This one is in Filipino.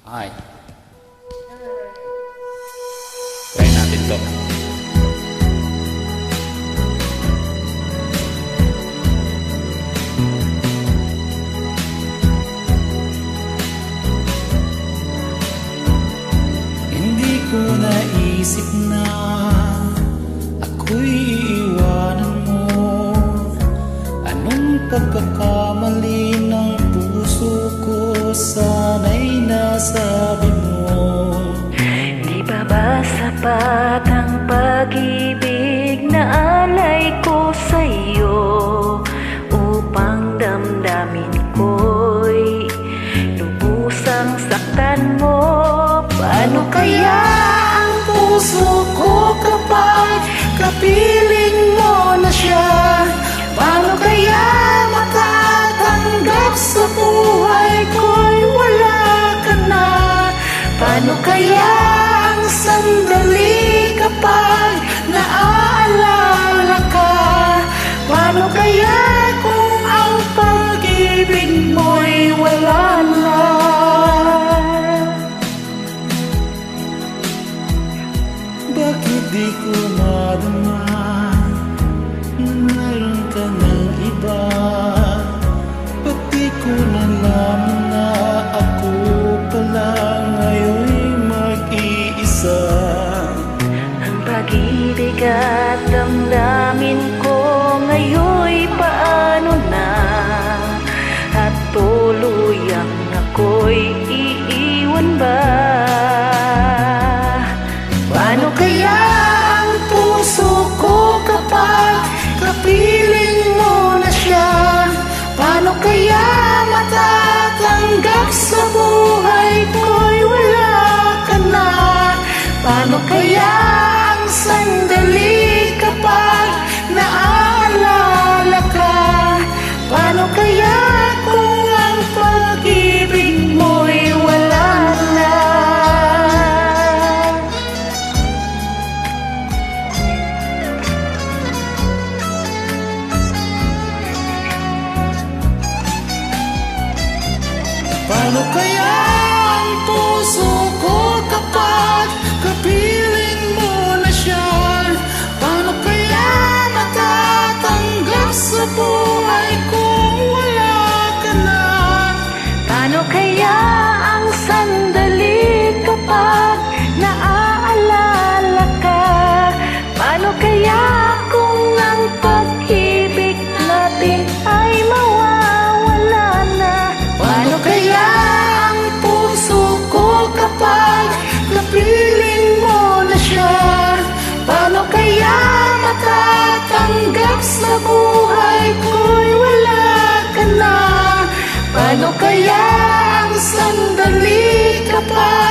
Ay. Try natin to. Hindi ko naisip na ako'y iiwanan mo. Anong pagkakamali ng puso ko, sana'y nasabi mo. Di ba ba sapat ang pag-ibig na alay ko sa'yo, upang damdamin ko'y lubusang saktan mo? Paano kaya ang puso ko kapag kapiling mo na siya? Paano kaya matatanggap sa buhay ko'y wala ka na? Paano kaya ang sandali kapag naaalala ka? Paano kaya kung ang pag-ibig mo'y wala na? Bakit di ko madama na mayroon ka ng iba? Ba't di ko nalaman na ako pala ngayon'y mag-iisa? Ang pag-ibig at damdamin ko ngayon'y paano na? At tuluyang ako'y iiwan ba? Paano kaya ang puso ko kapag kapiling mo na siya? Paano kaya matatanggap sa buhay ko'y wala ka na? Paano kaya ang sandali kapag naaalala ka? Paano kaya kung ang pag-ibig mo'y wala na? Paano kaya ang puso ko kapag kapiling mo na siya? Paano kaya matatanggap sa buhay kung wala ka na? Paano kaya ang sandali kapag naaalala ka? Paano kaya kung ang pag-ibig natin ay mawawala na? Paano kaya ang puso ko kapag napiling mo na siya? Paano kaya matatanggap sa buhay ko'y wala ka na? Paano kaya ang sandali kapag